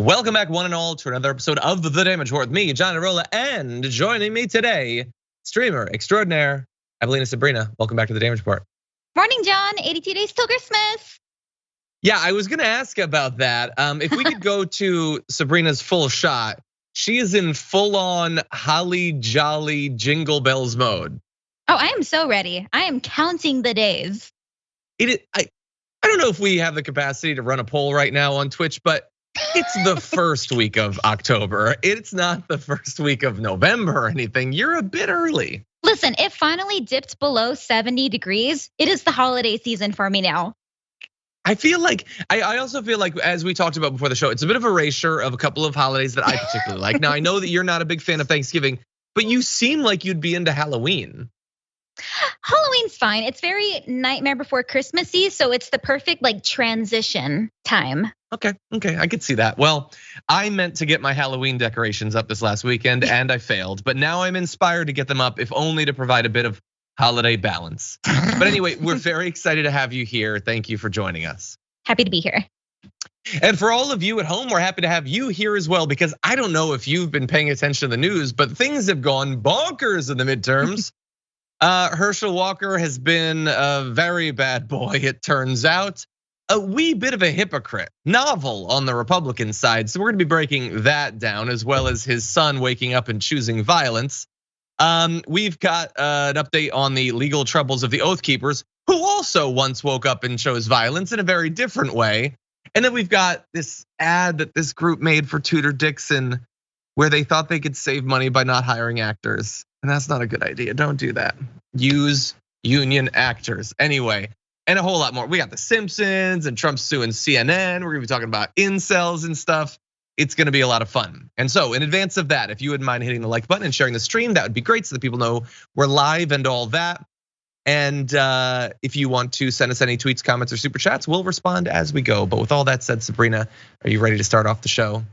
Welcome back, one and all, to another episode of The Damage Report with me, John Arola, and joining me today, streamer extraordinaire, Evelina Sabrina. Welcome back to The Damage Report. Morning, John. 82 days till Christmas. Yeah, I was gonna ask about that. If we could go to Sabrina's full shot, she is in full-on holly jolly jingle bells mode. Oh, I am so ready. I am counting the days. I don't know if we have the capacity to run a poll right now on Twitch, but it's the first week of October. It's not the first week of November or anything. You're a bit early. Listen, it finally dipped below 70 degrees. It is the holiday season for me now. I feel like, I also feel like, as we talked about before the show, it's a bit of a erasure of a couple of holidays that I particularly like. Now, I know that you're not a big fan of Thanksgiving, but you seem like you'd be into Halloween. Halloween's fine. It's very Nightmare Before Christmassy, so it's the perfect like transition time. Okay, I could see that. Well, I meant to get my Halloween decorations up this last weekend and I failed, but now I'm inspired to get them up, if only to provide a bit of holiday balance. But anyway, we're very excited to have you here. Thank you for joining us. Happy to be here. And for all of you at home, we're happy to have you here as well, because I don't know if you've been paying attention to the news, but things have gone bonkers in the midterms. Herschel Walker has been a very bad boy, it turns out. A wee bit of a hypocrite, novel on the Republican side. So we're gonna be breaking that down, as well as his son waking up and choosing violence. We've got an update on the legal troubles of the Oath Keepers, who also once woke up and chose violence in a very different way. And then we've got this ad that this group made for Tudor Dixon, where they thought they could save money by not hiring actors. And that's not a good idea, don't do that. Use union actors. Anyway, and a whole lot more. We got the Simpsons and Trump suing CNN. We're gonna be talking about incels and stuff. It's gonna be a lot of fun. And so in advance of that, if you wouldn't mind hitting the like button and sharing the stream, that would be great so that people know we're live and all that. And if you want to send us any tweets, comments, or super chats, we'll respond as we go. But with all that said, Sabrina, are you ready to start off the show?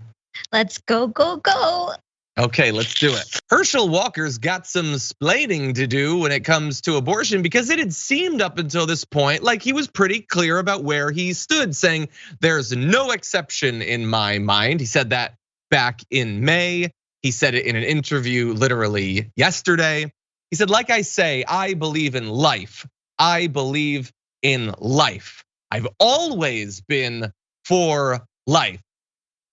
Let's go, go, go. Okay, let's do it. Herschel Walker's got some splaining to do when it comes to abortion, because it had seemed up until this point like he was pretty clear about where he stood, saying there's no exception in my mind. He said that back in May. He said it in an interview literally yesterday. He said, like I say, I believe in life. I believe in life. I've always been for life.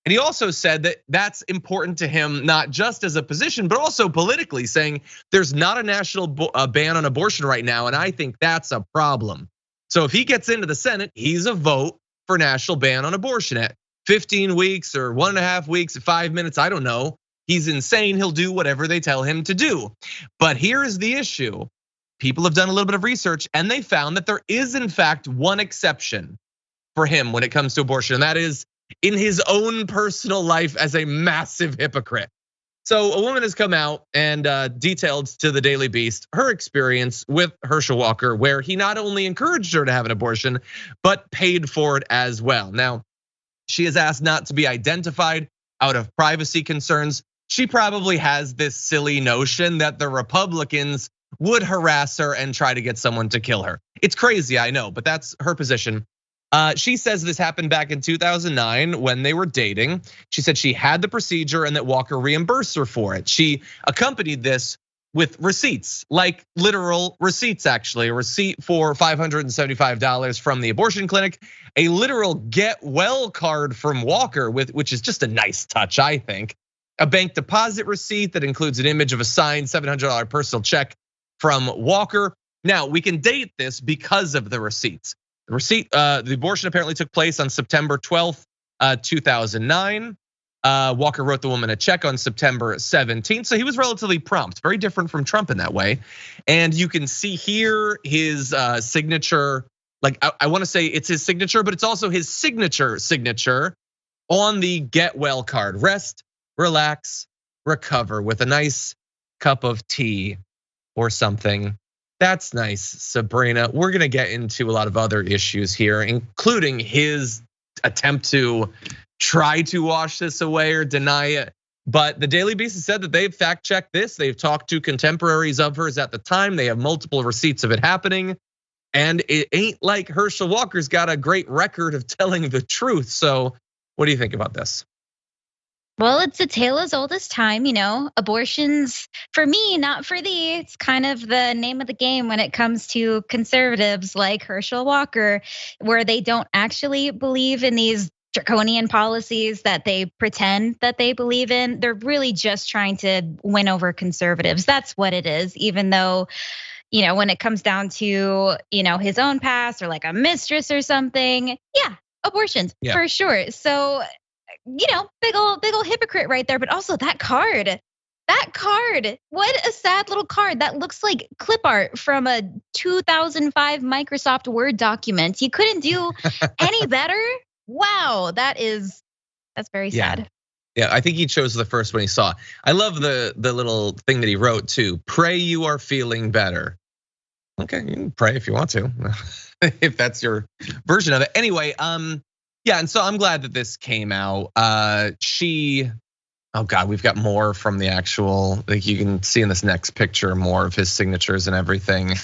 And he also said that that's important to him, not just as a position, but also politically, saying there's not a national ban on abortion right now, and I think that's a problem. So if he gets into the Senate, he's a vote for national ban on abortion at 15 weeks or 1.5 weeks, 5 minutes, I don't know. He's insane, he'll do whatever they tell him to do. But here's the issue. People have done a little bit of research and they found that there is in fact one exception for him when it comes to abortion, and that is in his own personal life as a massive hypocrite. So a woman has come out and detailed to the Daily Beast her experience with Herschel Walker, where he not only encouraged her to have an abortion, but paid for it as well. Now, she is asked not to be identified out of privacy concerns. She probably has this silly notion that the Republicans would harass her and try to get someone to kill her. It's crazy, I know, but that's her position. She says this happened back in 2009 when they were dating. She said she had the procedure and that Walker reimbursed her for it. She accompanied this with receipts, like literal receipts actually. A receipt for $575 from the abortion clinic, a literal get well card from Walker, which is just a nice touch, I think. A bank deposit receipt that includes an image of a signed $700 personal check from Walker. Now, we can date this because of the receipts. The abortion apparently took place on September 12th, 2009. Walker wrote the woman a check on September 17th, so he was relatively prompt, very different from Trump in that way. And you can see here his signature, like I wanna say it's his signature, but it's also his signature on the get well card. Rest, relax, recover with a nice cup of tea or something. That's nice, Sabrina. We're gonna get into a lot of other issues here, including his attempt to try to wash this away or deny it. But the Daily Beast has said that they've fact checked this. They've talked to contemporaries of hers at the time. They have multiple receipts of it happening. And it ain't like Herschel Walker's got a great record of telling the truth. So what do you think about this? Well, it's a tale as old as time, abortions for me, not for thee. It's kind of the name of the game when it comes to conservatives like Herschel Walker, where they don't actually believe in these draconian policies that they pretend that they believe in. They're really just trying to win over conservatives. That's what it is, even though, when it comes down to, his own past or like a mistress or something, yeah, abortions for sure. So big old hypocrite right there. But also that card, what a sad little card. That looks like clip art from a 2005 Microsoft Word document. You couldn't do any better. Wow, that's very sad. Yeah, I think he chose the first one he saw. I love the little thing that he wrote too. Pray you are feeling better. Okay, you can pray if you want to, if that's your version of it. Anyway, yeah, and so I'm glad that this came out. Oh God, we've got more from the actual, like you can see in this next picture, more of his signatures and everything.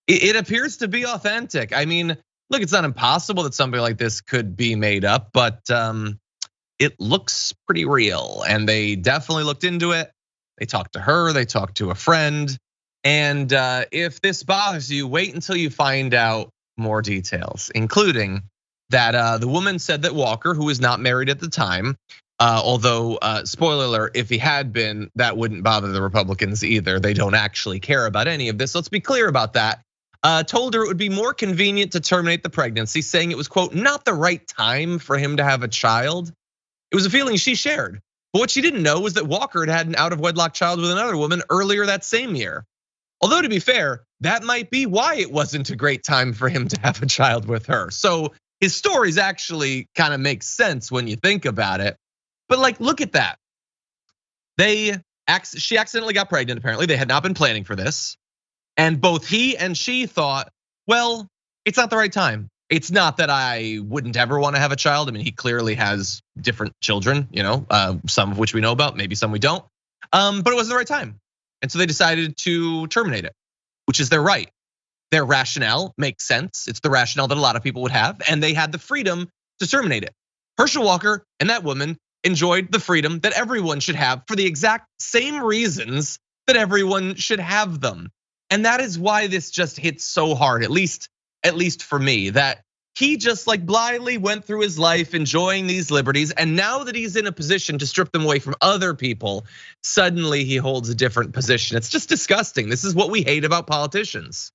It appears to be authentic. I mean, look, it's not impossible that something like this could be made up, but it looks pretty real. And they definitely looked into it. They talked to her, they talked to a friend. And if this bothers you, wait until you find out more details, including that the woman said that Walker, who was not married at the time, although spoiler alert, if he had been, that wouldn't bother the Republicans either. They don't actually care about any of this. Let's be clear about that. Told her it would be more convenient to terminate the pregnancy, saying it was, quote, not the right time for him to have a child. It was a feeling she shared. But what she didn't know was that Walker had an out of wedlock child with another woman earlier that same year. Although to be fair, that might be why it wasn't a great time for him to have a child with her. So his stories actually kind of make sense when you think about it. But like, look at that. She accidentally got pregnant, apparently. They had not been planning for this. And both he and she thought, well, it's not the right time. It's not that I wouldn't ever want to have a child. I mean, he clearly has different children, some of which we know about, maybe some we don't. But it wasn't the right time. And so they decided to terminate it, which is their right. Their rationale makes sense. It's the rationale that a lot of people would have, and they had the freedom to terminate it. Herschel Walker and that woman enjoyed the freedom that everyone should have for the exact same reasons that everyone should have them. And that is why this just hits so hard, at least for me, that he just like blithely went through his life enjoying these liberties. And now that he's in a position to strip them away from other people, suddenly he holds a different position. It's just disgusting. This is what we hate about politicians.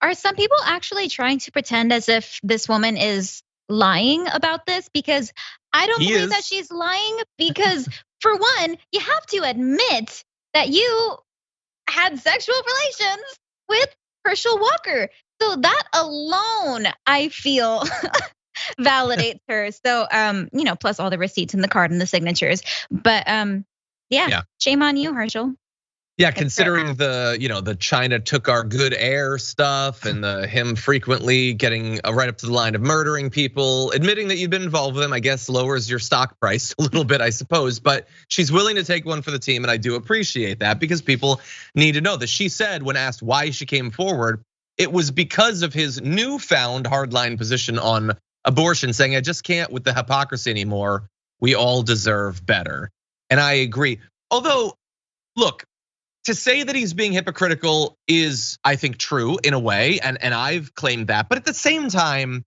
Are some people actually trying to pretend as if this woman is lying about this? Because I don't believe that she's lying, because for one, you have to admit that you had sexual relations with Herschel Walker. So that alone, I feel, validates her. So, plus all the receipts and the card and the signatures. But yeah, shame on you, Herschel. Yeah, considering the China took our good air stuff and him frequently getting right up to the line of murdering people, admitting that you've been involved with him, I guess lowers your stock price a little bit, I suppose. But she's willing to take one for the team, and I do appreciate that because people need to know that she said when asked why she came forward, it was because of his newfound hardline position on abortion, saying, I just can't with the hypocrisy anymore. We all deserve better. And I agree. Although, look, to say that he's being hypocritical is, I think, true in a way, and I've claimed that. But at the same time,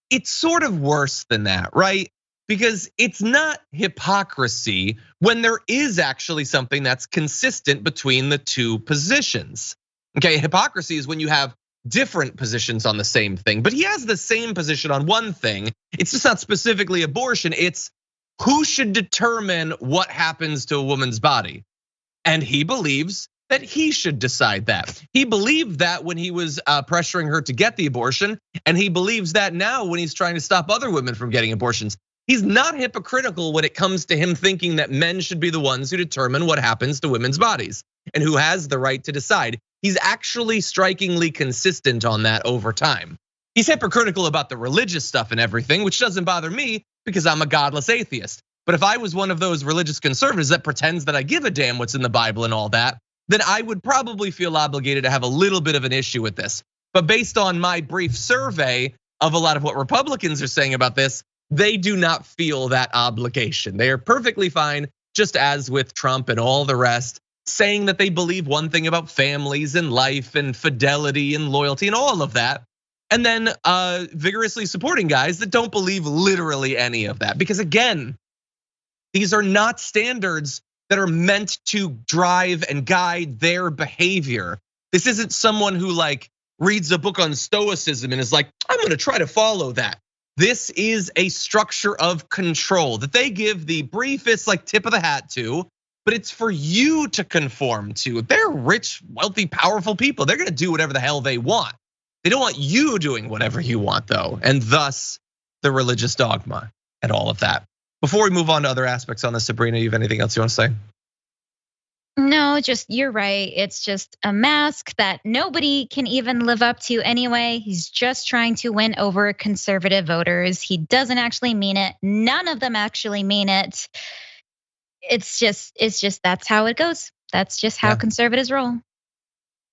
it's sort of worse than that, right? Because it's not hypocrisy when there is actually something that's consistent between the two positions. Okay, hypocrisy is when you have different positions on the same thing, but he has the same position on one thing. It's just not specifically abortion, it's who should determine what happens to a woman's body. And he believes that he should decide that. He believed that when he was pressuring her to get the abortion, and he believes that now when he's trying to stop other women from getting abortions. He's not hypocritical when it comes to him thinking that men should be the ones who determine what happens to women's bodies and who has the right to decide. He's actually strikingly consistent on that over time. He's hypocritical about the religious stuff and everything, which doesn't bother me because I'm a godless atheist. But if I was one of those religious conservatives that pretends that I give a damn what's in the Bible and all that, then I would probably feel obligated to have a little bit of an issue with this. But based on my brief survey of a lot of what Republicans are saying about this, they do not feel that obligation. They are perfectly fine, just as with Trump and all the rest, saying that they believe one thing about families and life and fidelity and loyalty and all of that. And then vigorously supporting guys that don't believe literally any of that. Because again, these are not standards that are meant to drive and guide their behavior. This isn't someone who like reads a book on stoicism and is like, I'm gonna try to follow that. This is a structure of control that they give the briefest like tip of the hat to, but it's for you to conform to. They're rich, wealthy, powerful people. They're gonna do whatever the hell they want. They don't want you doing whatever you want though, and thus the religious dogma and all of that. Before we move on to other aspects on this, Sabrina, you have anything else you want to say? No, just you're right. It's just a mask that nobody can even live up to anyway. He's just trying to win over conservative voters. He doesn't actually mean it. None of them actually mean it. It's just that's how it goes. That's just how conservatives roll.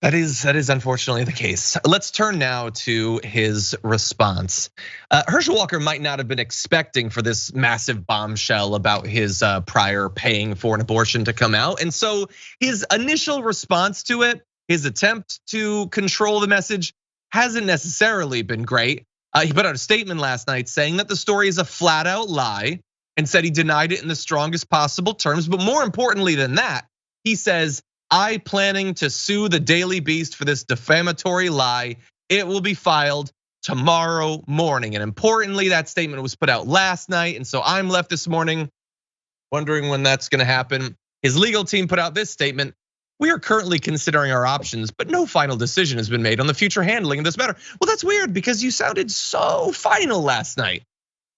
That is unfortunately the case. Let's turn now to his response. Herschel Walker might not have been expecting for this massive bombshell about his prior paying for an abortion to come out. And so his initial response to it, his attempt to control the message, hasn't necessarily been great. He put out a statement last night saying that the story is a flat out lie and said he denied it in the strongest possible terms. But more importantly than that, he says, I planning to sue the Daily Beast for this defamatory lie. It will be filed tomorrow morning. And importantly, that statement was put out last night. And so I'm left this morning wondering when that's gonna happen. His legal team put out this statement. We are currently considering our options, but no final decision has been made on the future handling of this matter. Well, that's weird because you sounded so final last night.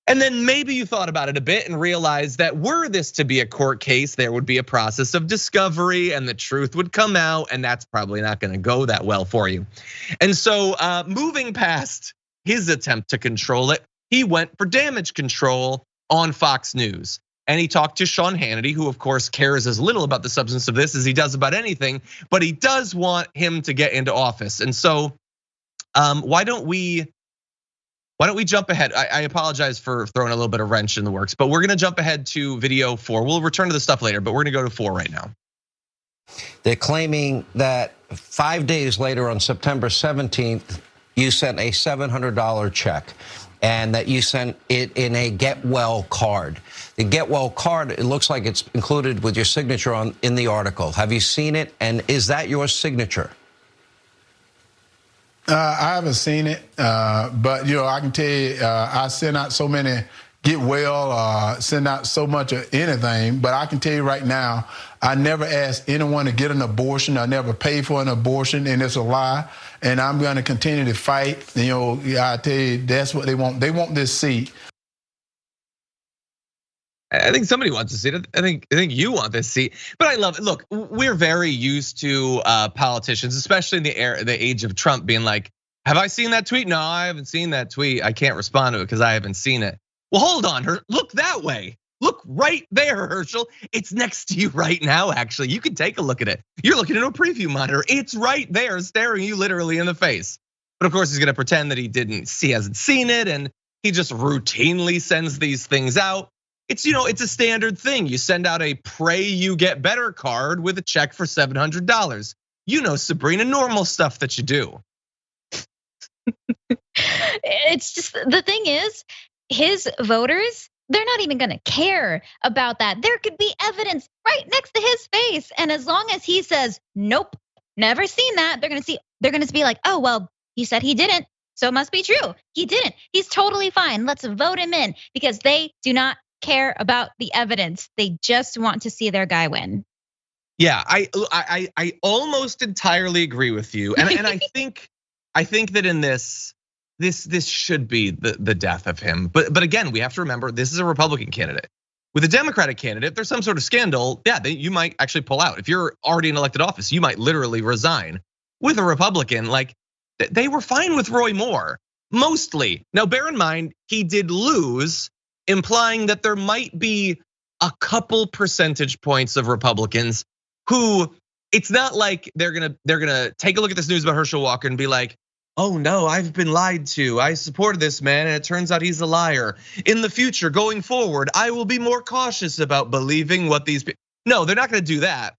And then maybe you thought about it a bit and realized that were this to be a court case, there would be a process of discovery and the truth would come out, and that's probably not gonna go that well for you. And so moving past his attempt to control it, he went for damage control on Fox News. And he talked to Sean Hannity, who of course cares as little about the substance of this as he does about anything, but he does want him to get into office. And so why don't we jump ahead? I apologize for throwing a little bit of wrench in the works, but we're gonna jump ahead to video 4. We'll return to the stuff later, but we're gonna go to 4 right now. They're claiming that 5 days later on September 17th, you sent a $700 check and that you sent it in a Get Well card. The Get Well card, it looks like it's included with your signature in the article. Have you seen it? And is that your signature? I haven't seen it, but I can tell you, I send out so many Get Well, send out so much of anything. But I can tell you right now, I never asked anyone to get an abortion. I never paid for an abortion, and it's a lie. And I'm going to continue to fight. I tell you, that's what they want. They want this seat. I think somebody wants to see it. I think you want this seat, but I love it. Look, we're very used to politicians, especially in the age of Trump, being like, "Have I seen that tweet? No, I haven't seen that tweet. I can't respond to it because I haven't seen it." Well, hold on, look that way. Look right there, Herschel. It's next to you right now. Actually, you can take a look at it. You're looking at a preview monitor. It's right there, staring you literally in the face. But of course, he's gonna pretend that he hasn't seen it, and he just routinely sends these things out. It's it's a standard thing. You send out a pray you get better card with a check for $700. Sabrina, normal stuff that you do. It's just the thing is, his voters, they're not even gonna care about that. There could be evidence right next to his face. And as long as he says, nope, never seen that, they're gonna be like, oh, well, he said he didn't, so it must be true. He didn't. He's totally fine. Let's vote him in, because they do not care about the evidence. They just want to see their guy win. Yeah, I almost entirely agree with you, and I think that in this should be the death of him. But again, we have to remember this is a Republican candidate. With a Democratic candidate, if there's some sort of scandal, you might actually pull out. If you're already in elected office, you might literally resign. With a Republican, like they were fine with Roy Moore mostly. Now, bear in mind he did lose, implying that there might be a couple percentage points of Republicans who it's not like they're gonna take a look at this news about Herschel Walker and be like, oh no, I've been lied to. I supported this man and it turns out he's a liar. In the future, going forward, I will be more cautious about believing what these people. No, they're not gonna do that.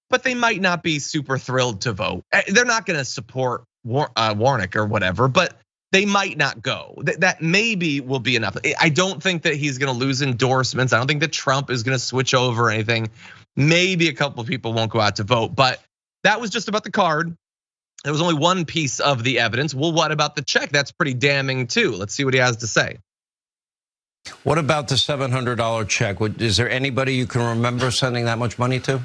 But they might not be super thrilled to vote. They're not gonna support Warnock or whatever, but they might not go. That maybe will be enough. I don't think that he's gonna lose endorsements. I don't think that Trump is gonna switch over or anything. Maybe a couple of people won't go out to vote, but that was just about the card. There was only one piece of the evidence. Well, what about the check? That's pretty damning too. Let's see what he has to say. What about the $700 check? Is there anybody you can remember sending that much money to?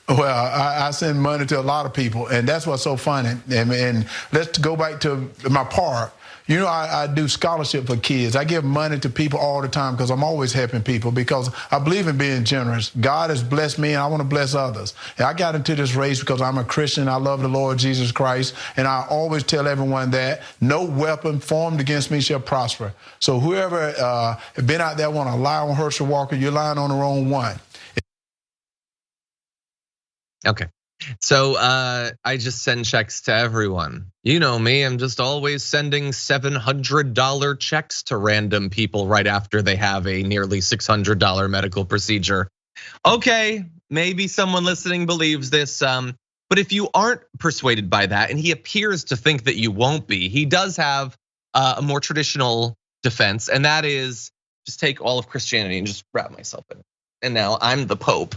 Well, I send money to a lot of people, and that's what's so funny. And let's go back to my part. You know, I do scholarship for kids. I give money to people all the time because I'm always helping people because I believe in being generous. God has blessed me and I want to bless others. And I got into this race because I'm a Christian. I love the Lord Jesus Christ. And I always tell everyone that no weapon formed against me shall prosper. So whoever has been out there want to lie on Herschel Walker, you're lying on the wrong one. Okay. So I just send checks to everyone. You know me, I'm just always sending $700 checks to random people right after they have a nearly $600 medical procedure. Okay, maybe someone listening believes this, but if you aren't persuaded by that, and he appears to think that you won't be, he does have a more traditional defense, and that is just take all of Christianity and just wrap myself in it. And now I'm the Pope.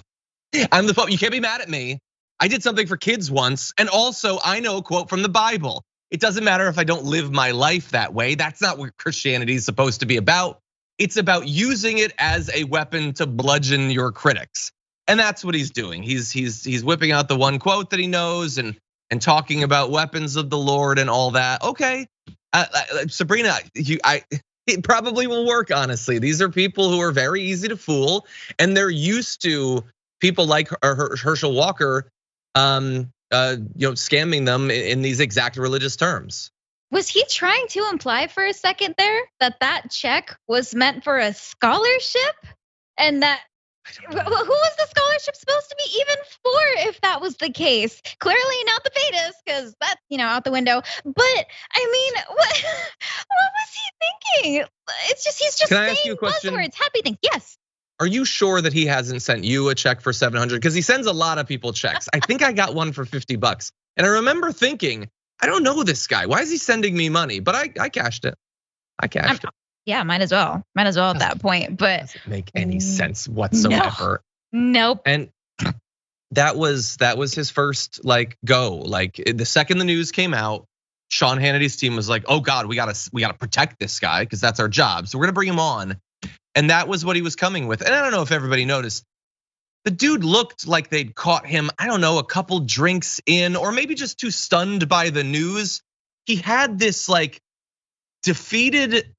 I'm the Pope. You can't be mad at me. I did something for kids once, and also I know a quote from the Bible. It doesn't matter if I don't live my life that way. That's not what Christianity is supposed to be about. It's about using it as a weapon to bludgeon your critics. And that's what he's doing. He's whipping out the one quote that he knows and talking about weapons of the Lord and all that. Okay, Sabrina, it probably will work, honestly. These are people who are very easy to fool, and they're used to people like Herschel Walker scamming them in these exact religious terms. Was he trying to imply for a second there that check was meant for a scholarship? And that who was the scholarship supposed to be even for if that was the case? Clearly not the fetus, because that's out the window. But I mean, what was he thinking? It's just he's just saying buzzwords. Happy thing, yes. Are you sure that he hasn't sent you a check for 700? Because he sends a lot of people checks. I think I got one for 50 bucks. And I remember thinking, I don't know this guy. Why is he sending me money? But I cashed it. I cashed it. Yeah, might as well. Might as well at that point. But doesn't make any sense whatsoever. Nope. And that was his first go. Like the second the news came out, Sean Hannity's team was like, oh God, we gotta protect this guy because that's our job. So we're gonna bring him on. And that was what he was coming with. And I don't know if everybody noticed, the dude looked like they'd caught him, I don't know, a couple drinks in, or maybe just too stunned by the news. He had this defeated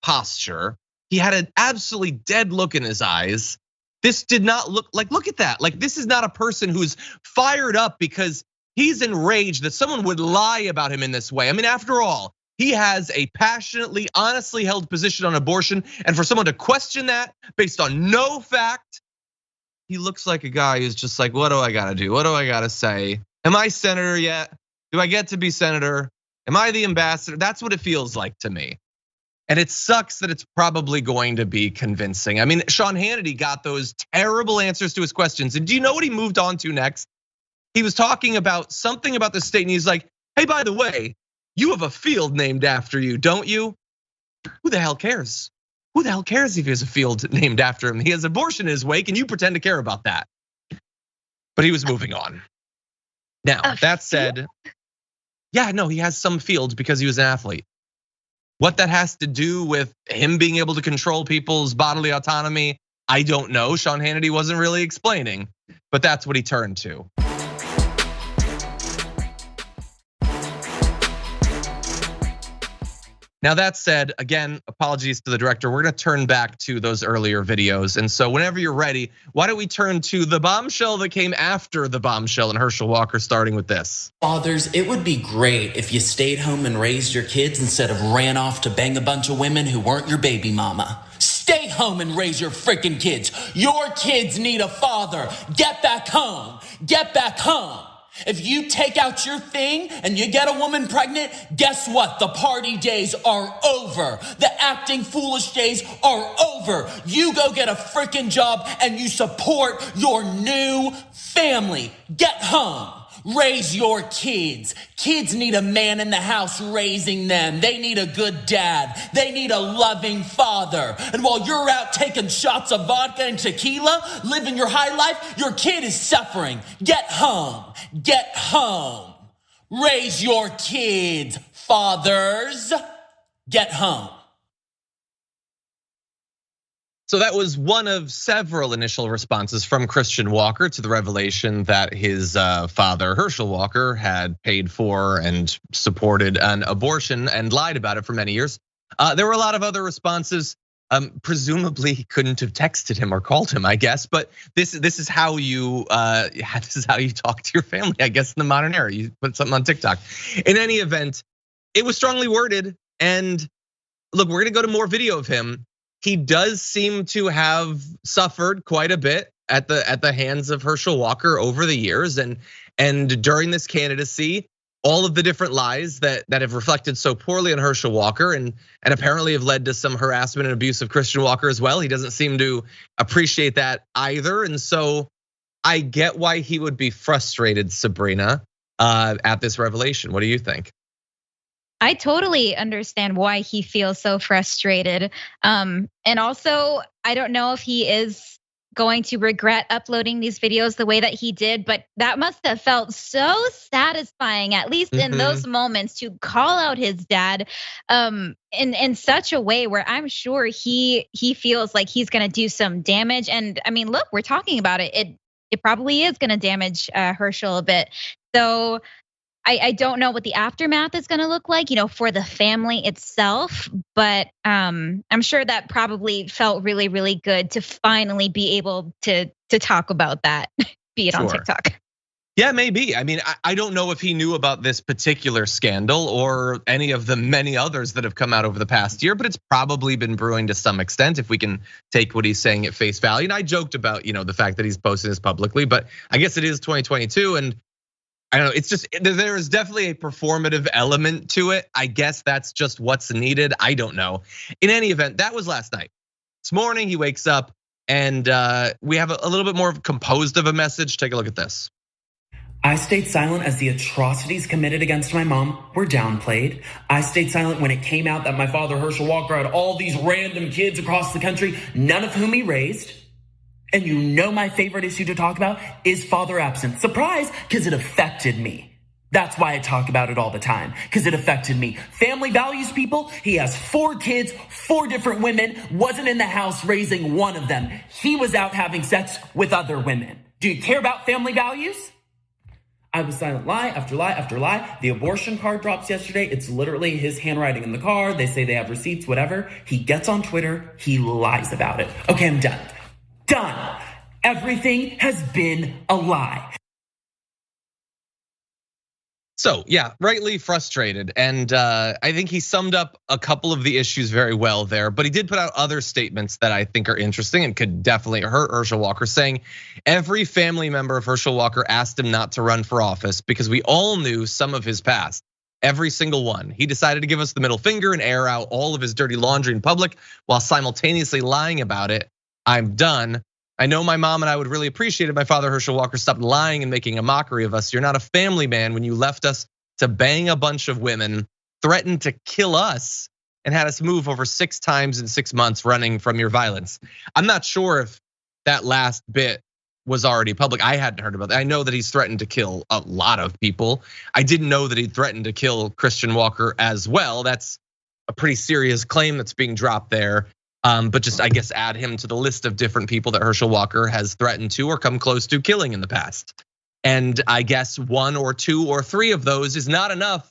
posture. He had an absolutely dead look in his eyes. This did not look at that. This is not a person who's fired up because he's enraged that someone would lie about him in this way. I mean, after all, he has a passionately, honestly held position on abortion, and for someone to question that based on no fact, he looks like a guy who's just like, what do I gotta do? What do I gotta say? Am I senator yet? Do I get to be senator? Am I the ambassador? That's what it feels like to me. And it sucks that it's probably going to be convincing. I mean, Sean Hannity got those terrible answers to his questions. And do you know what he moved on to next? He was talking about something about the state, and he's like, hey, by the way, you have a field named after you, don't you? Who the hell cares? Who the hell cares if he has a field named after him? He has abortion in his wake, and you pretend to care about that. But he was moving on. Now, that said, yeah, no, he has some fields because he was an athlete. What that has to do with him being able to control people's bodily autonomy, I don't know. Sean Hannity wasn't really explaining, but that's what he turned to. Now that said, again, apologies to the director. We're gonna turn back to those earlier videos. And so whenever you're ready, why don't we turn to the bombshell that came after the bombshell and Herschel Walker, starting with this. Fathers, it would be great if you stayed home and raised your kids instead of ran off to bang a bunch of women who weren't your baby mama. Stay home and raise your freaking kids. Your kids need a father. Get back home. Get back home. If you take out your thing and you get a woman pregnant, guess what? The party days are over. The acting foolish days are over. You go get a freaking job and you support your new family. Get home. Raise your kids. Kids need a man in the house raising them. They need a good dad. They need a loving father. And while you're out taking shots of vodka and tequila, living your high life, your kid is suffering. Get home. Get home. Raise your kids, fathers. Get home. So that was one of several initial responses from Christian Walker to the revelation that his father, Herschel Walker, had paid for and supported an abortion and lied about it for many years. There were a lot of other responses. Presumably he couldn't have texted him or called him, I guess. But this is how you talk to your family, I guess, in the modern era. You put something on TikTok. In any event, it was strongly worded. And look, we're gonna go to more video of him. He does seem to have suffered quite a bit at the hands of Herschel Walker over the years, and during this candidacy, all of the different lies that have reflected so poorly on Herschel Walker and apparently have led to some harassment and abuse of Christian Walker as well. He doesn't seem to appreciate that either, and so I get why he would be frustrated, Sabrina, at this revelation. What do you think? I totally understand why he feels so frustrated. And also, I don't know if he is going to regret uploading these videos the way that he did, but that must have felt so satisfying, at least in those moments, to call out his dad in such a way where I'm sure he feels like he's gonna do some damage. And I mean, look, we're talking about it. It probably is gonna damage Herschel a bit. So I don't know what the aftermath is going to look like, for the family itself, but I'm sure that probably felt really, really good to finally be able to talk about that, be it on TikTok. Yeah, maybe. I mean, I don't know if he knew about this particular scandal or any of the many others that have come out over the past year, but it's probably been brewing to some extent if we can take what he's saying at face value. And I joked about, the fact that he's posting this publicly, but I guess it is 2022 and I don't know, it's just, there is definitely a performative element to it. I guess that's just what's needed, I don't know. In any event, that was last night. This morning he wakes up and we have a little bit more composed of a message. Take a look at this. I stayed silent as the atrocities committed against my mom were downplayed. I stayed silent when it came out that my father, Herschel Walker, had all these random kids across the country, none of whom he raised. And my favorite issue to talk about is father absence. Surprise, because it affected me. That's why I talk about it all the time, because it affected me. Family values, people. He has 4 kids, 4 different women, wasn't in the house raising one of them. He was out having sex with other women. Do you care about family values? I was silent, lie after lie after lie. The abortion card drops yesterday. It's literally his handwriting in the card. They say they have receipts, whatever. He gets on Twitter, he lies about it. Okay, I'm done. Done. Everything has been a lie. So yeah, rightly frustrated. And I think he summed up a couple of the issues very well there, but he did put out other statements that I think are interesting and could definitely hurt Herschel Walker, saying every family member of Herschel Walker asked him not to run for office because we all knew some of his past. Every single one. He decided to give us the middle finger and air out all of his dirty laundry in public while simultaneously lying about it. I'm done. I know my mom and I would really appreciate it. My father, Herschel Walker, stopped lying and making a mockery of us. You're not a family man when you left us to bang a bunch of women, threatened to kill us, and had us move over 6 times in 6 months running from your violence. I'm not sure if that last bit was already public. I hadn't heard about that. I know that he's threatened to kill a lot of people. I didn't know that he threatened to kill Christian Walker as well. That's a pretty serious claim that's being dropped there. But just, I guess, add him to the list of different people that Herschel Walker has threatened to or come close to killing in the past. And I guess 1 or 2 or 3 of those is not enough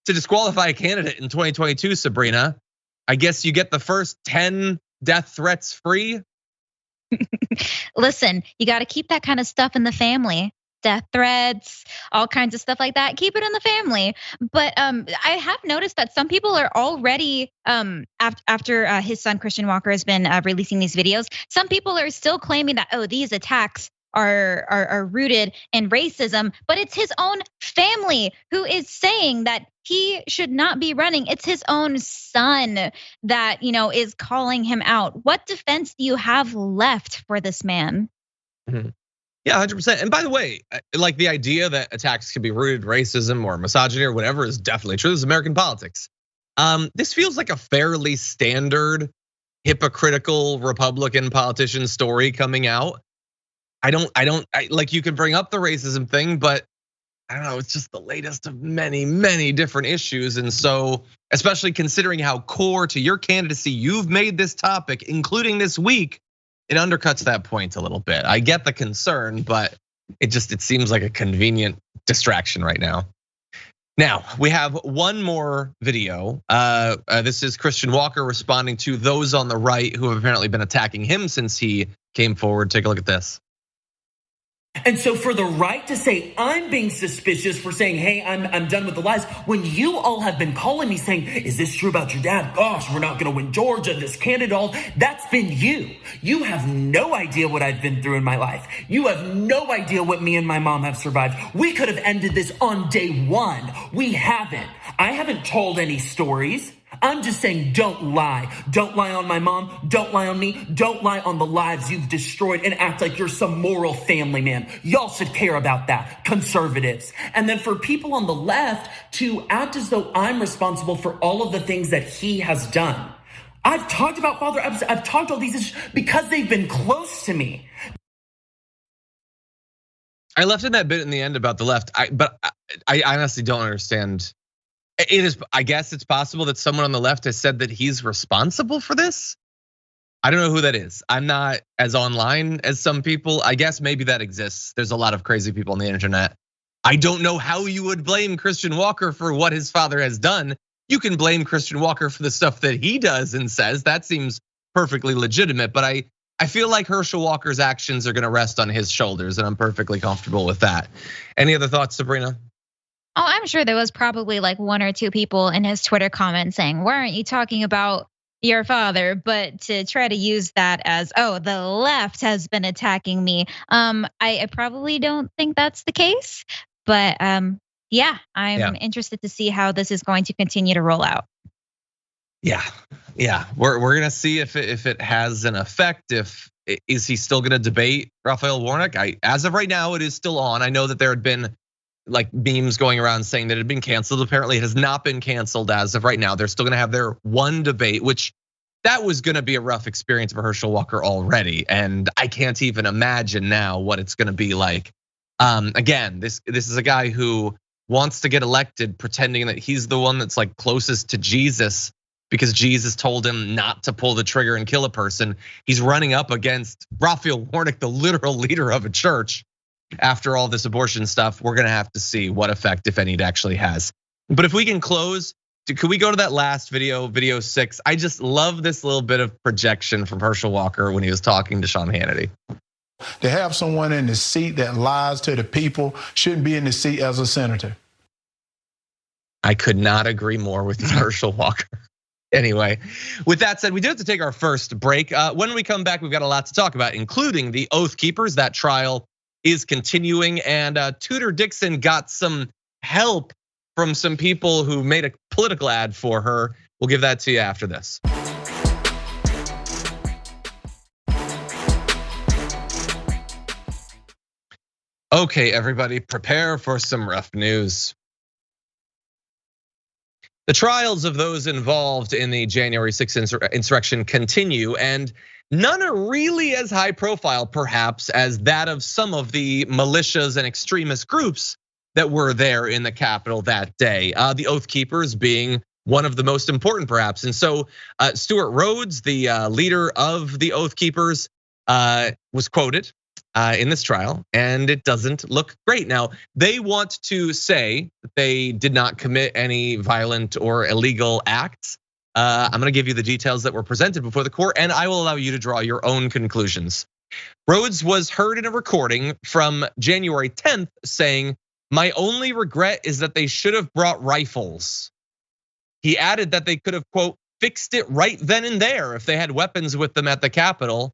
to disqualify a candidate in 2022, Sabrina. I guess you get the first 10 death threats free. Listen, you got to keep that kind of stuff in the family. Death threats, all kinds of stuff like that. Keep it in the family. But I have noticed that some people are already, after his son Christian Walker has been releasing these videos, some people are still claiming that, these attacks are rooted in racism, but it's his own family who is saying that he should not be running. It's his own son that, is calling him out. What defense do you have left for this man? Mm-hmm. Yeah, 100%. And by the way, like the idea that attacks can be rooted in racism or misogyny or whatever is definitely true. This is American politics. This feels like a fairly standard hypocritical Republican politician story coming out. I like, you can bring up the racism thing, but I don't know, it's just the latest of many, many different issues. And so, especially considering how core to your candidacy you've made this topic, including this week, it undercuts that point a little bit. I get the concern, but it seems like a convenient distraction right now. Now, we have one more video. This is Christian Walker responding to those on the right who have apparently been attacking him since he came forward. Take a look at this. And so for the right to say I'm being suspicious for saying, hey, I'm done with the lies, when you all have been calling me saying, is this true about your dad? Gosh, we're not gonna win Georgia, this candidate, all that's been you. You have no idea what I've been through in my life. You have no idea what me and my mom have survived. We could have ended this on day one. We haven't. I haven't told any stories. I'm just saying, don't lie. Don't lie on my mom. Don't lie on me. Don't lie on the lives you've destroyed and act like you're some moral family man. Y'all should care about that, conservatives. And then for people on the left to act as though I'm responsible for all of the things that he has done. I've talked about Father Epps. I've talked all these issues because they've been close to me. I left in that bit in the end about the left, but I honestly don't understand. It is, I guess it's possible that someone on the left has said that he's responsible for this. I don't know who that is. I'm not as online as some people. I guess maybe that exists. There's a lot of crazy people on the internet. I don't know how you would blame Christian Walker for what his father has done. You can blame Christian Walker for the stuff that he does and says. That seems perfectly legitimate, but I feel like Herschel Walker's actions are gonna rest on his shoulders, and I'm perfectly comfortable with that. Any other thoughts, Sabrina? Oh, I'm sure there was probably like one or two people in his Twitter comments saying, why aren't you talking about your father? But to try to use that as, oh, the left has been attacking me. I probably don't think that's the case. But yeah, I'm interested to see how this is going to continue to roll out. Yeah, we're gonna see if it has an effect. Is he still gonna debate Raphael Warnock? As of right now, it is still on. I know that there had been like memes going around saying that it had been canceled. Apparently it has not been canceled as of right now. They're still gonna have their one debate, which that was gonna be a rough experience for Herschel Walker already. And I can't even imagine now what it's gonna be like. Again, this is a guy who wants to get elected pretending that he's the one that's like closest to Jesus because Jesus told him not to pull the trigger and kill a person. He's running up against Raphael Warnock, the literal leader of a church. After all this abortion stuff, we're gonna have to see what effect, if any, it actually has. But if we can close, could we go to that last video, video 6? I just love this little bit of projection from Herschel Walker when he was talking to Sean Hannity. To have someone in the seat that lies to the people shouldn't be in the seat as a senator. I could not agree more with Herschel Walker. Anyway, with that said, we do have to take our first break. When we come back, we've got a lot to talk about, including the Oath Keepers. That trial is continuing, and Tudor Dixon got some help from some people who made a political ad for her. We'll give that to you after this. Okay, everybody, prepare for some rough news. The trials of those involved in the January 6th insurrection continue, and none are really as high profile, perhaps, as that of some of the militias and extremist groups that were there in the Capitol that day. The Oath Keepers being one of the most important, perhaps. And so Stuart Rhodes, the leader of the Oath Keepers, was quoted in this trial, and it doesn't look great. Now, they want to say that they did not commit any violent or illegal acts. I'm gonna give you the details that were presented before the court, and I will allow you to draw your own conclusions. Rhodes was heard in a recording from January 10th saying, "My only regret is that they should have brought rifles." He added that they could have, quote, fixed it right then and there if they had weapons with them at the Capitol.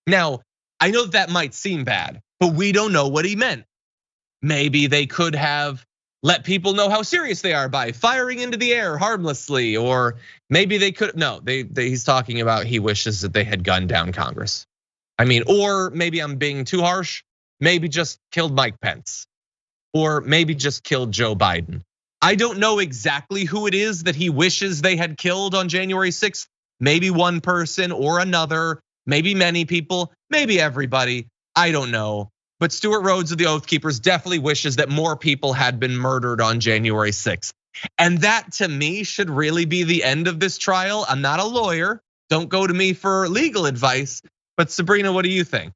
Now, I know that might seem bad, but we don't know what he meant. Maybe they could have let people know how serious they are by firing into the air harmlessly, or maybe they could, no, he's talking about he wishes that they had gunned down Congress. I mean, or maybe I'm being too harsh, maybe just killed Mike Pence, or maybe just killed Joe Biden. I don't know exactly who it is that he wishes they had killed on January 6th. Maybe one person or another, maybe many people, maybe everybody, I don't know. But Stuart Rhodes of the Oath Keepers definitely wishes that more people had been murdered on January 6th. And that to me should really be the end of this trial. I'm not a lawyer, don't go to me for legal advice, but Sabrina, what do you think?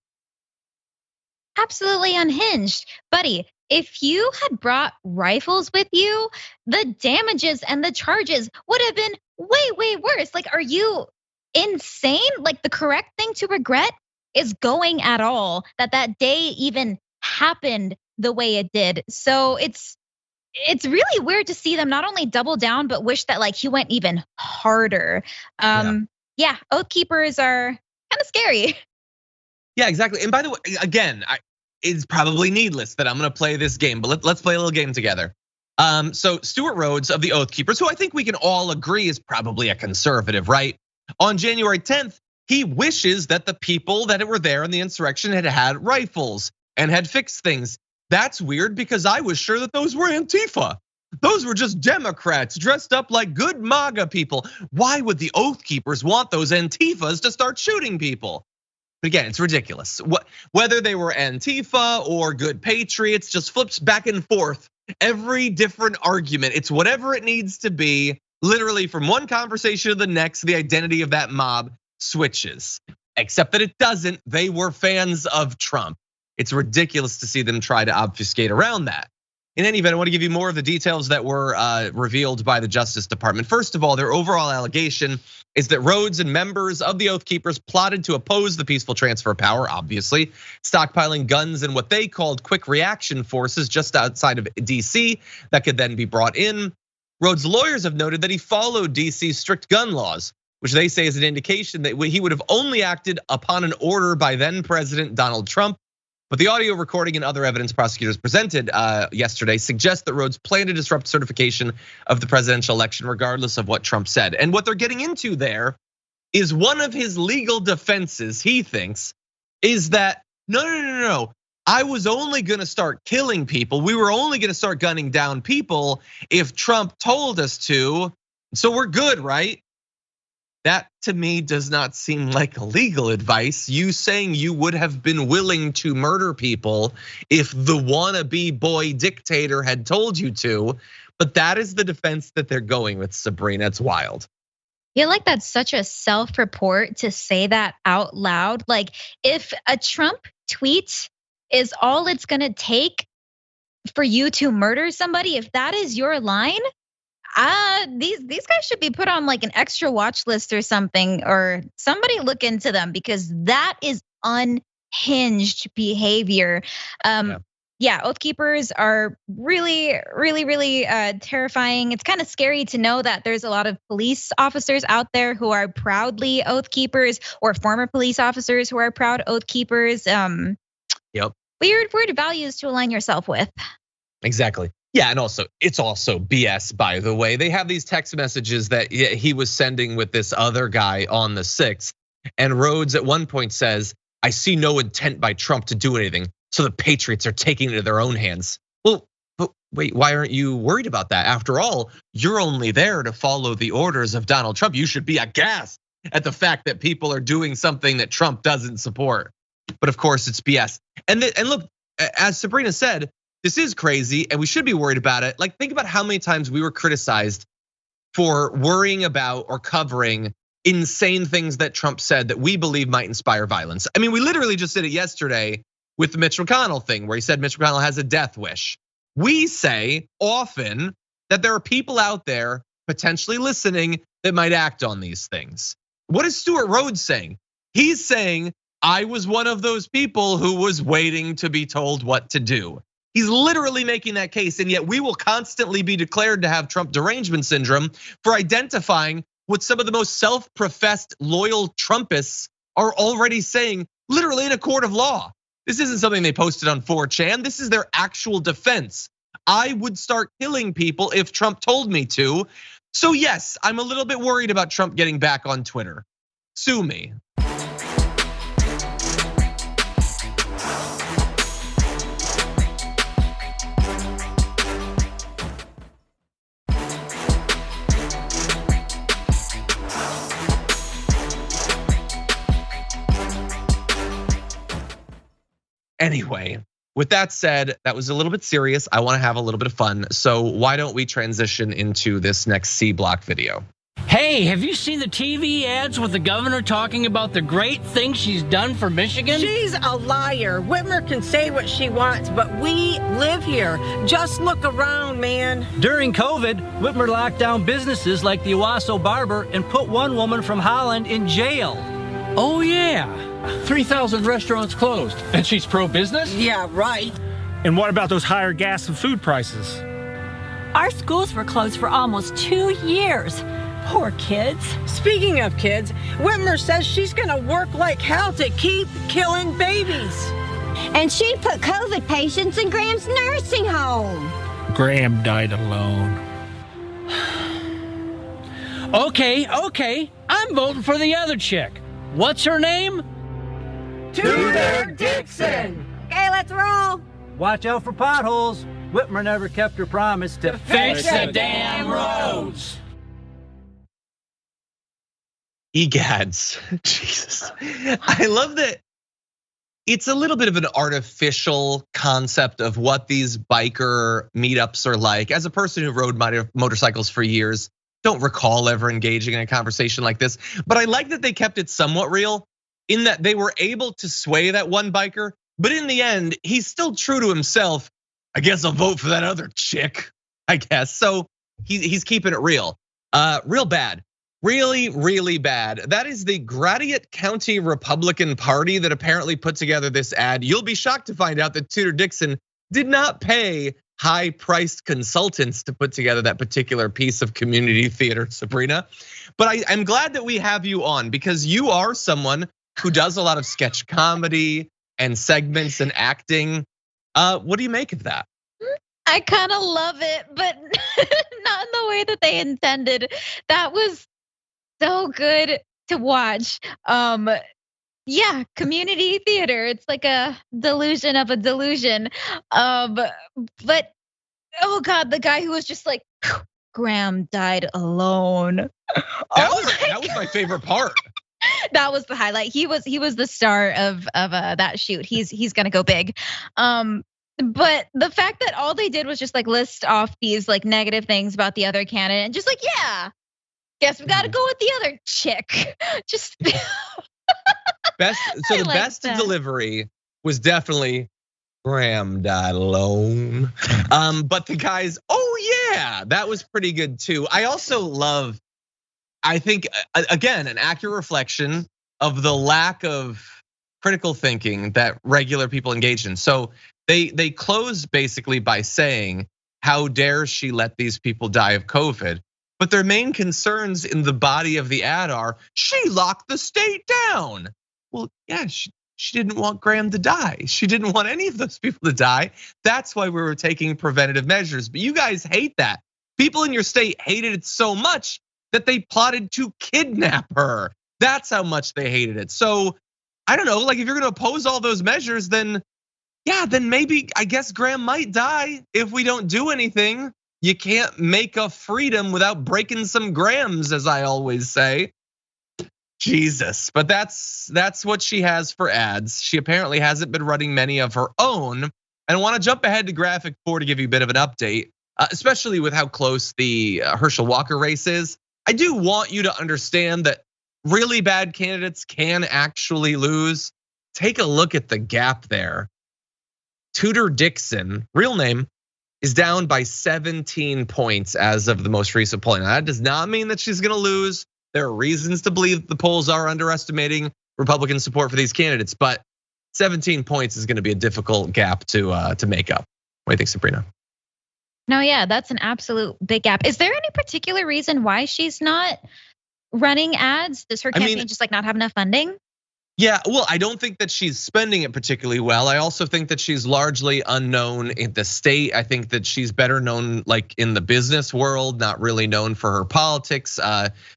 Absolutely unhinged. Buddy, if you had brought rifles with you, the damages and the charges would have been way, way worse. Like, are you insane? Like, the correct thing to regret is going at all, that day even happened the way it did. So it's really weird to see them not only double down, but wish that like he went even harder. Yeah, Oath Keepers are kind of scary. Yeah, exactly. And by the way, again, it's probably needless that I'm gonna play this game, but let's play a little game together. So Stuart Rhodes of the Oath Keepers, who I think we can all agree is probably a conservative, right? On January 10th, he wishes that the people that were there in the insurrection had rifles and had fixed things. That's weird because I was sure that those were Antifa. Those were just Democrats dressed up like good MAGA people. Why would the Oath Keepers want those Antifas to start shooting people? But again, it's ridiculous. Whether they were Antifa or good patriots, just flips back and forth. Every different argument, it's whatever it needs to be. Literally from one conversation to the next, the identity of that mob switches. Except that it doesn't, they were fans of Trump. It's ridiculous to see them try to obfuscate around that. In any event, I want to give you more of the details that were revealed by the Justice Department. First of all, their overall allegation is that Rhodes and members of the Oath Keepers plotted to oppose the peaceful transfer of power, obviously, stockpiling guns and what they called quick reaction forces just outside of DC that could then be brought in. Rhodes' lawyers have noted that he followed DC's strict gun laws, which they say is an indication that he would have only acted upon an order by then President Donald Trump. But the audio recording and other evidence prosecutors presented yesterday suggests that Rhodes planned to disrupt certification of the presidential election regardless of what Trump said. And what they're getting into there is one of his legal defenses, he thinks, is that no. I was only gonna start killing people. We were only gonna start gunning down people if Trump told us to. So we're good, right? That to me does not seem like legal advice. You saying you would have been willing to murder people if the wannabe boy dictator had told you to, but that is the defense that they're going with, Sabrina. It's wild. I feel like that's such a self-report to say that out loud. Like if a Trump tweet is all it's gonna take for you to murder somebody, if that is your line, these guys should be put on like an extra watch list or something, or somebody look into them because that is unhinged behavior. Yeah, Oath Keepers are really terrifying. It's kind of scary to know that there's a lot of police officers out there who are proudly Oath Keepers, or former police officers who are proud Oath Keepers. Yep. Weird values to align yourself with. Exactly. Yeah, and also it's also BS, by the way. They have these text messages that he was sending with this other guy on the 6th. And Rhodes at one point says, I see no intent by Trump to do anything, so the patriots are taking it into their own hands. Well, but wait, why aren't you worried about that? After all, you're only there to follow the orders of Donald Trump. You should be aghast at the fact that people are doing something that Trump doesn't support. But of course, it's BS. And look, as Sabrina said, this is crazy and we should be worried about it. Like, think about how many times we were criticized for worrying about or covering insane things that Trump said that we believe might inspire violence. I mean, we literally just did it yesterday with the Mitch McConnell thing where he said Mitch McConnell has a death wish. We say often that there are people out there potentially listening that might act on these things. What is Stuart Rhodes saying? He's saying, I was one of those people who was waiting to be told what to do. He's literally making that case, and yet we will constantly be declared to have Trump derangement syndrome for identifying what some of the most self-professed loyal Trumpists are already saying, literally in a court of law. This isn't something they posted on 4chan. This is their actual defense. I would start killing people if Trump told me to. So yes, I'm a little bit worried about Trump getting back on Twitter. Sue me. Anyway, with that said, that was a little bit serious. I want to have a little bit of fun. So why don't we transition into this next C Block video? Hey, have you seen the TV ads with the governor talking about the great things she's done for Michigan? She's a liar. Whitmer can say what she wants, but we live here. Just look around, man. During COVID, Whitmer locked down businesses like the Owasso Barber and put one woman from Holland in jail. Oh yeah, 3,000 restaurants closed. And she's pro-business? Yeah, right. And what about those higher gas and food prices? Our schools were closed for almost 2 years. Poor kids. Speaking of kids, Whitmer says she's gonna work like hell to keep killing babies. And she put COVID patients in Graham's nursing home. Graham died alone. Okay, I'm voting for the other chick. What's her name? Tudor Dixon. Okay, let's roll. Watch out for potholes. Whitmer never kept her promise to Fix the damn roads. Egads, Jesus. I love that it's a little bit of an artificial concept of what these biker meetups are like. As a person who rode motorcycles for years, don't recall ever engaging in a conversation like this, but I like that they kept it somewhat real in that they were able to sway that one biker, but in the end, he's still true to himself. I guess I'll vote for that other chick, I guess. So he's keeping it real. Real bad. Really, really bad. That is the Gratiot County Republican Party that apparently put together this ad. You'll be shocked to find out that Tudor Dixon did not pay high-priced consultants to put together that particular piece of community theater, Sabrina. But I'm glad that we have you on because you are someone who does a lot of sketch comedy and segments and acting. What do you make of that? I kind of love it, but not in the way that they intended. That was so good to watch. Yeah, community theater. It's like a delusion of a delusion. But oh God, the guy who was just like, Graham died alone. That was my favorite part. That was the highlight. He was the star of that shoot. He's gonna go big. But the fact that all they did was just like list off these like negative things about the other candidate and just like, yeah, guess we gotta go with the other chick. Just the best delivery was definitely Graham died alone. But the guys, oh yeah, that was pretty good too. I also love, I think again, an accurate reflection of the lack of critical thinking that regular people engage in. So they closed basically by saying, how dare she let these people die of COVID? But their main concerns in the body of the ad are, she locked the state down. Well, yeah, she didn't want Graham to die. She didn't want any of those people to die. That's why we were taking preventative measures. But you guys hate that. People in your state hated it so much that they plotted to kidnap her. That's how much they hated it. So I don't know, like if you're gonna oppose all those measures, then yeah, then maybe I guess Graham might die if we don't do anything. You can't make a freedom without breaking some grams, as I always say. Jesus, but that's what she has for ads. She apparently hasn't been running many of her own. And I want to jump ahead to graphic 4 to give you a bit of an update, especially with how close the Herschel Walker race is. I do want you to understand that really bad candidates can actually lose. Take a look at the gap there. Tudor Dixon, real name, is down by 17 points as of the most recent polling. Now, that does not mean that she's gonna lose. There are reasons to believe the polls are underestimating Republican support for these candidates, but 17 points is gonna be a difficult gap to make up. What do you think, Sabrina? No, yeah, that's an absolute big gap. Is there any particular reason why she's not running ads? Does her campaign just like not have enough funding? Yeah, well, I don't think that she's spending it particularly well. I also think that she's largely unknown in the state. I think that she's better known like in the business world, not really known for her politics.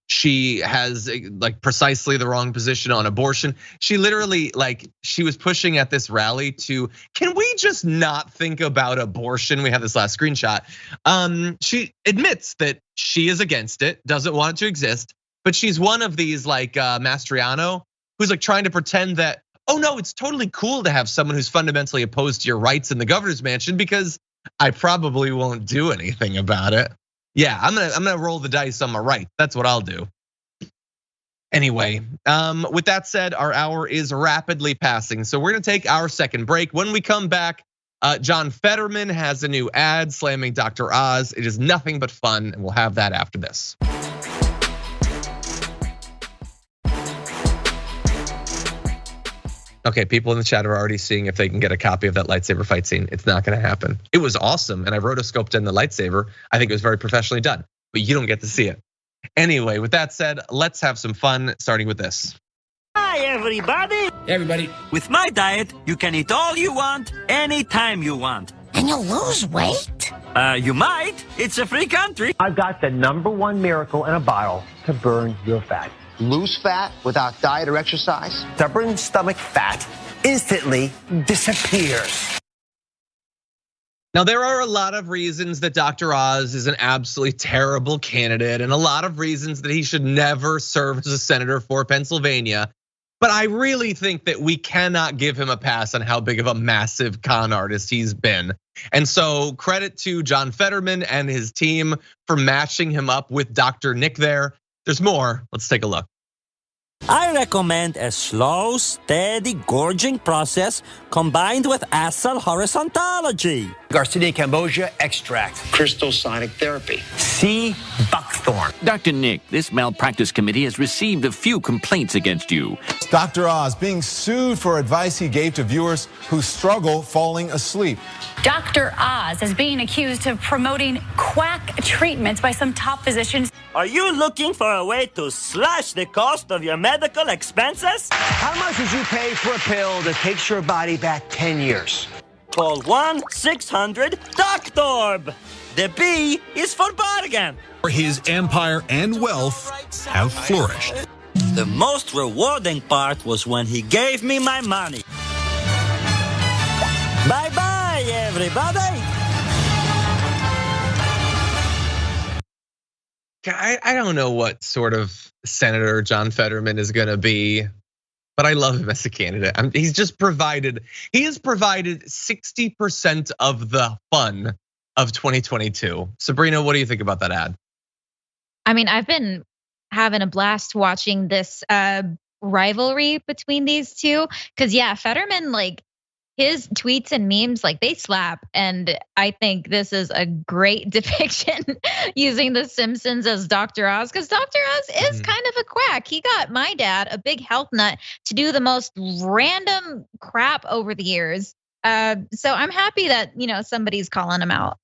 She has like precisely the wrong position on abortion. She literally she was pushing at this rally to, can we just not think about abortion? We have this last screenshot. She admits that she is against it, doesn't want it to exist, but she's one of these like Mastriano, who's like trying to pretend that, oh no, it's totally cool to have someone who's fundamentally opposed to your rights in the governor's mansion because I probably won't do anything about it. Yeah, I'm gonna roll the dice on my right. That's what I'll do. Anyway, with that said, our hour is rapidly passing, so we're gonna take our second break. When we come back, John Fetterman has a new ad slamming Dr. Oz. It is nothing but fun, and we'll have that after this. Okay, people in the chat are already seeing if they can get a copy of that lightsaber fight scene. It's not gonna happen. It was awesome, and I rotoscoped in the lightsaber. I think it was very professionally done, but you don't get to see it. Anyway, with that said, let's have some fun, starting with this. Hi, everybody. Hey, everybody. With my diet, you can eat all you want, anytime you want. And you'll lose weight? You might. It's a free country. I've got the #1 miracle in a bottle to burn your fat. Lose fat without diet or exercise? Stubborn stomach fat instantly disappears. Now, there are a lot of reasons that Dr. Oz is an absolutely terrible candidate and a lot of reasons that he should never serve as a senator for Pennsylvania. But I really think that we cannot give him a pass on how big of a massive con artist he's been. And so credit to John Fetterman and his team for matching him up with Dr. Nick there. There's more, let's take a look. I recommend a slow, steady gorging process combined with acid horizontology. Garcinia cambogia extract. Crystal sonic therapy. C. buckthorn. Dr. Nick, this malpractice committee has received a few complaints against you. Dr. Oz being sued for advice he gave to viewers who struggle falling asleep. Dr. Oz is being accused of promoting quack treatments by some top physicians. Are you looking for a way to slash the cost of your medical expenses? How much would you pay for a pill that takes your body back 10 years? Call 1-600-DOCTORB. The B is for bargain. His empire and wealth have flourished. The most rewarding part was when he gave me my money. Bye-bye, everybody. I don't know what sort of senator John Fetterman is gonna be, but I love him as a candidate. He has provided 60% of the fun of 2022. Sabrina, what do you think about that ad? I mean, I've been having a blast watching this rivalry between these two. Cause yeah, Fetterman, like his tweets and memes, like they slap. And I think this is a great depiction using the Simpsons as Dr. Oz, because Dr. Oz is kind of a quack. He got my dad, a big health nut, to do the most random crap over the years. So I'm happy that, somebody's calling him out.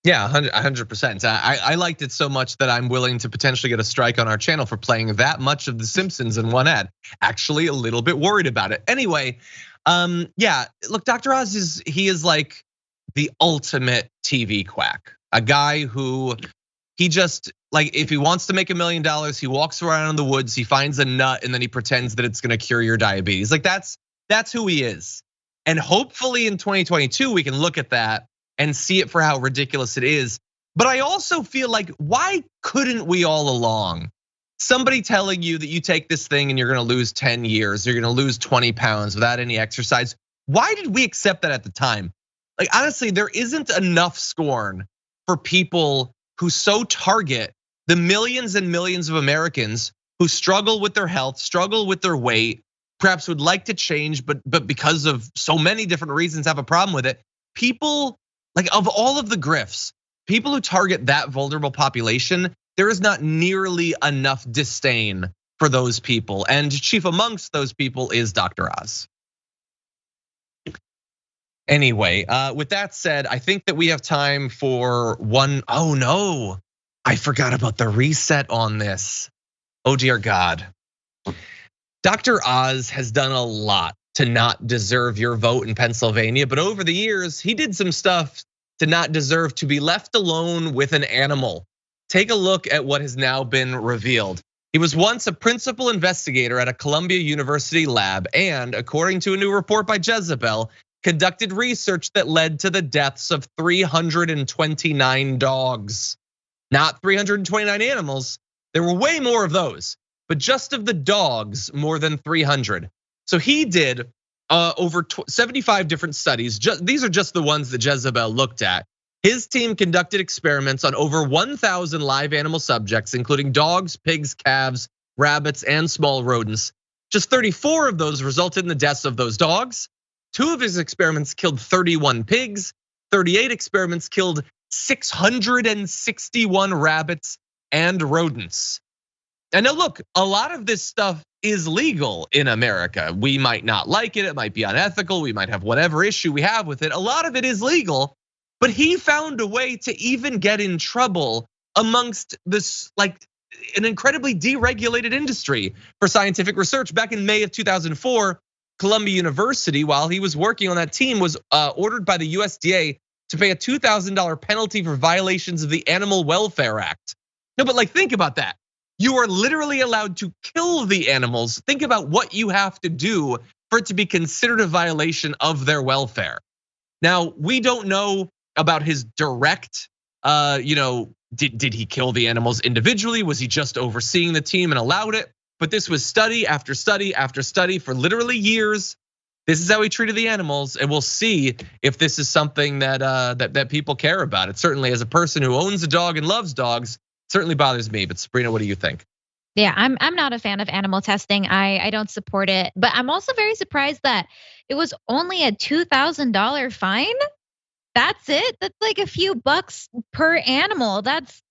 Yeah, 100%. I liked it so much that I'm willing to potentially get a strike on our channel for playing that much of the Simpsons in one ad. Actually, a little bit worried about it. Anyway, yeah, look, Dr. Oz is like the ultimate TV quack. A guy who he just like, if he wants to make $1 million, he walks around in the woods, he finds a nut, and then he pretends that it's gonna cure your diabetes. Like that's who he is. And hopefully in 2022, we can look at that and see it for how ridiculous it is. But I also feel like, why couldn't we all along? Somebody telling you that you take this thing and you're gonna lose 10 years, you're gonna lose 20 pounds without any exercise. Why did we accept that at the time? Like honestly, there isn't enough scorn for people who so target the millions and millions of Americans who struggle with their health, struggle with their weight, perhaps would like to change, but because of so many different reasons have a problem with it. People, like of all of the grifts, people who target that vulnerable population, there is not nearly enough disdain for those people. And chief amongst those people is Dr. Oz. Anyway, with that said, I think that we have time for one. Oh no, I forgot about the reset on this. Oh dear God. Dr. Oz has done a lot to not deserve your vote in Pennsylvania, but over the years, he did some stuff to not deserve to be left alone with an animal. Take a look at what has now been revealed. He was once a principal investigator at a Columbia University lab and, according to a new report by Jezebel, conducted research that led to the deaths of 329 dogs. Not 329 animals, there were way more of those, but just of the dogs, more than 300. So he did over 75 different studies. These are just the ones that Jezebel looked at. His team conducted experiments on over 1,000 live animal subjects, including dogs, pigs, calves, rabbits, and small rodents. Just 34 of those resulted in the deaths of those dogs. 2 of his experiments killed 31 pigs. 38 experiments killed 661 rabbits and rodents. And now look, a lot of this stuff is legal in America. We might not like it, it might be unethical, we might have whatever issue we have with it. A lot of it is legal, but he found a way to even get in trouble amongst this, like, an incredibly deregulated industry for scientific research. Back in May of 2004, Columbia University, while he was working on that team, was ordered by the USDA to pay a $2,000 penalty for violations of the Animal Welfare Act. No, but like, think about that. You are literally allowed to kill the animals. Think about what you have to do for it to be considered a violation of their welfare. Now, we don't know about his direct, did he kill the animals individually? Was he just overseeing the team and allowed it? But this was study after study after study for literally years. This is how he treated the animals, and we'll see if this is something that people care about. It certainly, as a person who owns a dog and loves dogs, certainly bothers me. But Sabrina, what do you think? Yeah, I'm not a fan of animal testing. I don't support it. But I'm also very surprised that it was only a $2,000 fine. That's it. That's like a few bucks per animal. That's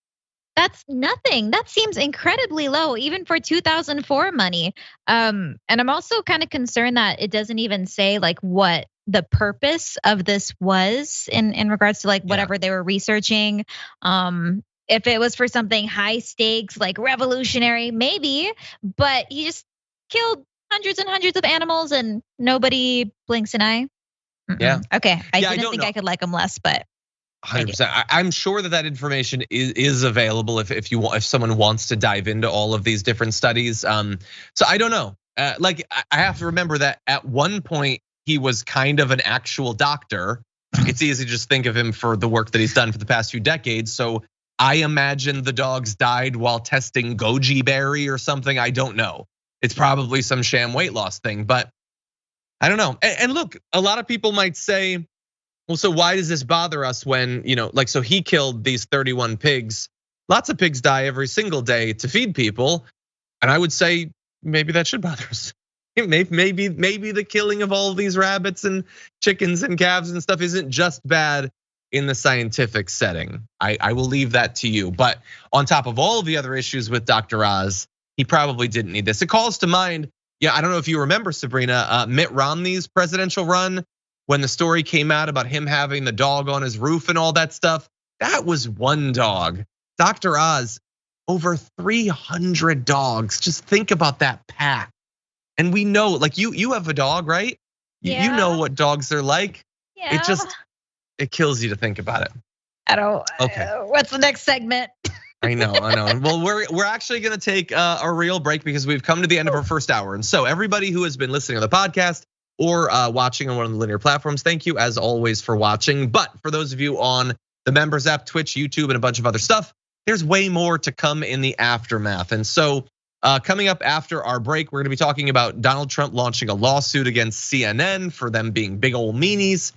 nothing. That seems incredibly low, even for 2004 money. And I'm also kind of concerned that it doesn't even say like what the purpose of this was in regards to like whatever they were researching. If it was for something high stakes, like revolutionary, maybe, but he just killed hundreds and hundreds of animals and nobody blinks an eye. Yeah. Okay. I didn't think I could like him less, but 100%. I'm sure that information is available if someone wants to dive into all of these different studies. So I don't know. Like, I have to remember that at one point he was kind of an actual doctor. It's easy to just think of him for the work that he's done for the past few decades. So I imagine the dogs died while testing goji berry or something. I don't know. It's probably some sham weight loss thing, but I don't know. And look, a lot of people might say, well, so why does this bother us when, so he killed these 31 pigs. Lots of pigs die every single day to feed people. And I would say maybe that should bother us. Maybe the killing of all of these rabbits and chickens and calves and stuff isn't just bad in the scientific setting. I will leave that to you. But on top of all of the other issues with Dr. Oz, he probably didn't need this. It calls to mind, I don't know if you remember, Sabrina, Mitt Romney's presidential run, when the story came out about him having the dog on his roof and all that stuff. That was one dog. Dr. Oz, over 300 dogs. Just think about that pack. And we know, like, you have a dog, right? Yeah. You know what dogs are like. Yeah. It kills you to think about it. I don't. Okay. What's the next segment? I know. Well, we're actually gonna take a real break because we've come to the end of our first hour. And so everybody who has been listening on the podcast or watching on one of the linear platforms, thank you as always for watching. But for those of you on the members app, Twitch, YouTube, and a bunch of other stuff, there's way more to come in the aftermath. And so coming up after our break, we're gonna be talking about Donald Trump launching a lawsuit against CNN for them being big old meanies.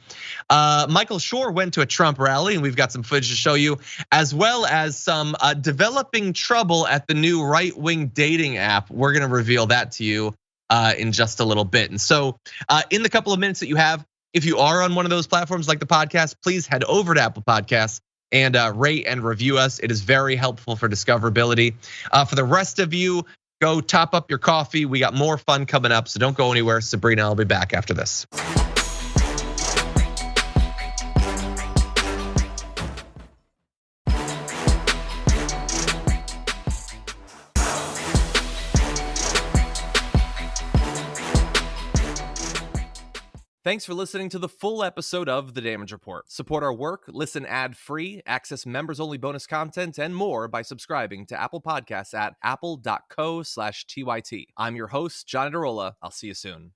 Michael Schor went to a Trump rally, and we've got some footage to show you, as well as some developing trouble at the new right-wing dating app. We're gonna reveal that to you in just a little bit. And so in the couple of minutes that you have, if you are on one of those platforms like the podcast, please head over to Apple Podcasts and rate and review us. It is very helpful for discoverability. For the rest of you, go top up your coffee. We got more fun coming up, so don't go anywhere. Sabrina, I'll be back after this. Thanks for listening to the full episode of The Damage Report. Support our work, listen ad-free, access members-only bonus content, and more by subscribing to Apple Podcasts at apple.co/TYT. I'm your host, John Adarola. I'll see you soon.